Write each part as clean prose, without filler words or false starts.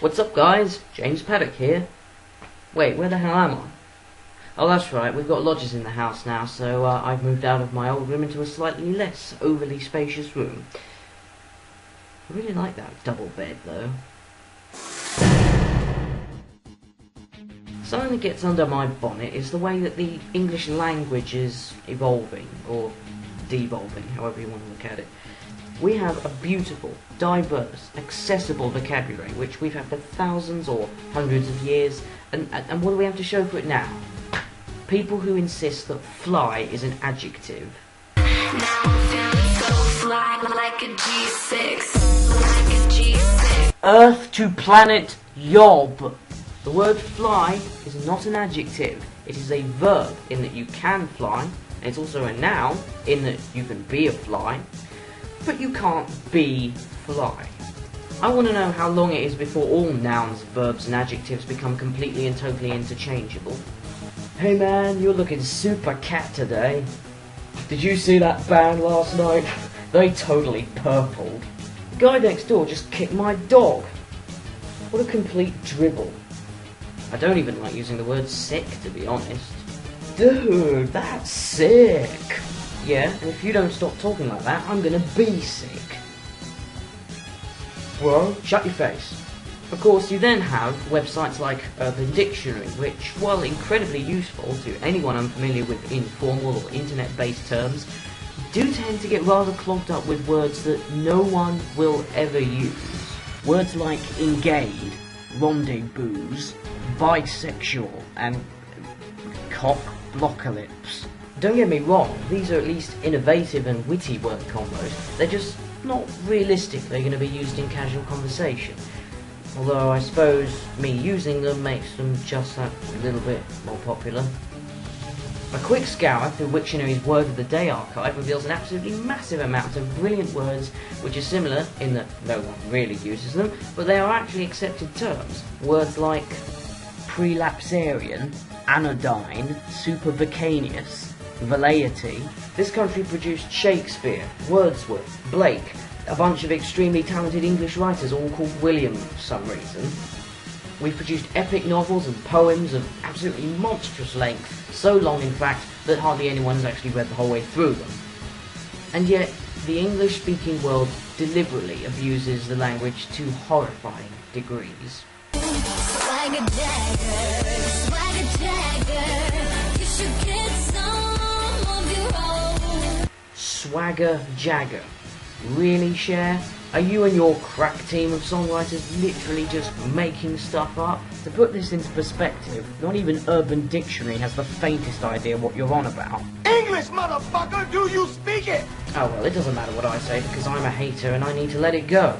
What's up guys, James Paddock here. Wait, where the hell am I? Oh that's right, we've got lodgers in the house now, so I've moved out of my old room into a slightly less overly spacious room. I really like that double bed though. Something that gets under my bonnet is the way that the English language is evolving, or devolving, however you want to look at it. We have a beautiful, diverse, accessible vocabulary which we've had for thousands or hundreds of years, and what do we have to show for it now? People who insist that fly is an adjective. Now I'm feeling so fly, like a G6, like a G6. Earth to planet Yob. The word fly is not an adjective. It is a verb in that you can fly, and it's also a noun in that you can be a fly, but you can't be fly. I want to know how long it is before all nouns, verbs and adjectives become completely and totally interchangeable. Hey man, you're looking super cat today. Did you see that band last night? They totally purpled. The guy next door just kicked my dog. What a complete dribble. I don't even like using the word sick, to be honest. Dude, that's sick. Yeah, and if you don't stop talking like that, I'm gonna be sick. Bro, shut your face. Of course, you then have websites like Urban Dictionary, which, while incredibly useful to anyone unfamiliar with informal or internet-based terms, do tend to get rather clogged up with words that no one will ever use. Words like engaged, rendezvous, bisexual, and cock-blockalypse. Don't get me wrong, these are at least innovative and witty word combos. They're just not realistically going to be used in casual conversation. Although I suppose me using them makes them just that little bit more popular. A quick scour through Wiktionary's Word of the Day archive reveals an absolutely massive amount of brilliant words which are similar in that no one really uses them, but they are actually accepted terms. Words like prelapsarian, anodyne, supervicaneous, velleity. This country produced Shakespeare, Wordsworth, Blake, a bunch of extremely talented English writers all called William for some reason. We've produced epic novels and poems of absolutely monstrous length, so long in fact that hardly anyone has actually read the whole way through them. And yet, the English-speaking world deliberately abuses the language to horrifying degrees. Swagger Jagger, you should get some of your own. Swagger Jagger. Really, Cher? Are you and your crack team of songwriters literally just making stuff up? To put this into perspective, not even Urban Dictionary has the faintest idea what you're on about. English, motherfucker! Do you speak it? Oh well, it doesn't matter what I say because I'm a hater and I need to let it go.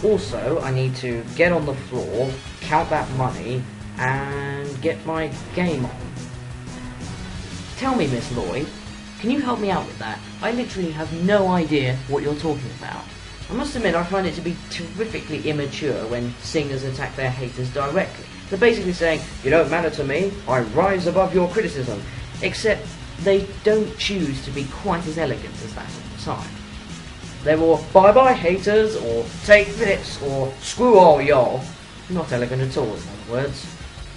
Also, I need to get on the floor, count that money, and get my game on. Tell me, Miss Lloyd, can you help me out with that? I literally have no idea what you're talking about. I must admit I find it to be terrifically immature when singers attack their haters directly. They're basically saying, you don't matter to me, I rise above your criticism. Except they don't choose to be quite as elegant as that all the time. They're more bye bye haters, or take this, or screw all y'all. Not elegant at all, in other words.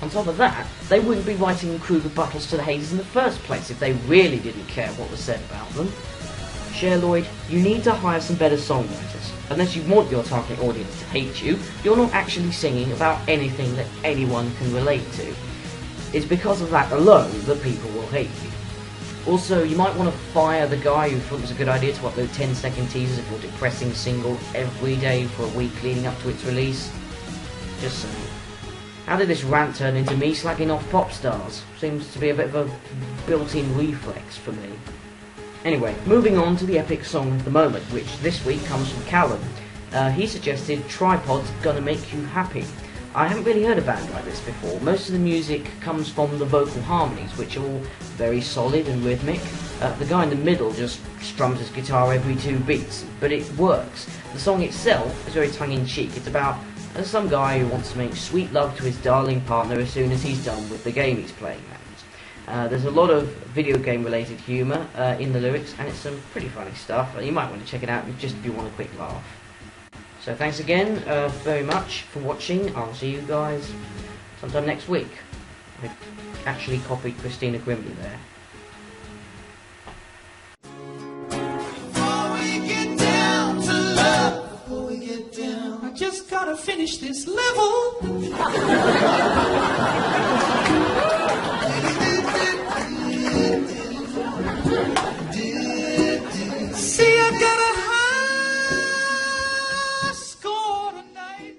On top of that, they wouldn't be writing crude rebuttals to the haters in the first place if they really didn't care what was said about them. Cher Lloyd, you need to hire some better songwriters. Unless you want your target audience to hate you, you're not actually singing about anything that anyone can relate to. It's because of that alone that people will hate you. Also, you might want to fire the guy who thought it was a good idea to upload 10-second teasers of your depressing single every day for a week leading up to its release. Just saying. How did this rant turn into me slagging off pop stars? Seems to be a bit of a built-in reflex for me. Anyway, moving on to the epic song of the moment, which this week comes from Callum. He suggested Tripod's Gonna Make You Happy. I haven't really heard a band like this before. Most of the music comes from the vocal harmonies, which are all very solid and rhythmic. The guy in the middle just strums his guitar every 2 beats, but it works. The song itself is very tongue-in-cheek. It's about some guy who wants to make sweet love to his darling partner as soon as he's done with the game he's playing. There's a lot of video game related humour in the lyrics, and it's some pretty funny stuff. You might want to check it out just if you want a quick laugh. So thanks again very much for watching. I'll see you guys sometime next week. I actually copied Christina Grimley there. Before we get down to love, before we get down, I just gotta finish this level. See, I got a high score tonight.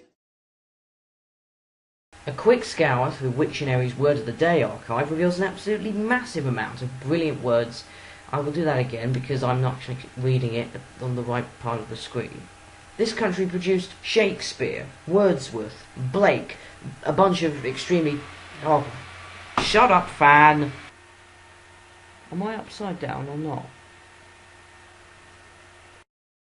A quick scour through Wiktionary's Word of the Day archive reveals an absolutely massive amount of brilliant words. I will do that again because I'm not actually reading it on the right part of the screen. This country produced Shakespeare, Wordsworth, Blake, a bunch of extremely... Oh, shut up, fan! Am I upside down or not?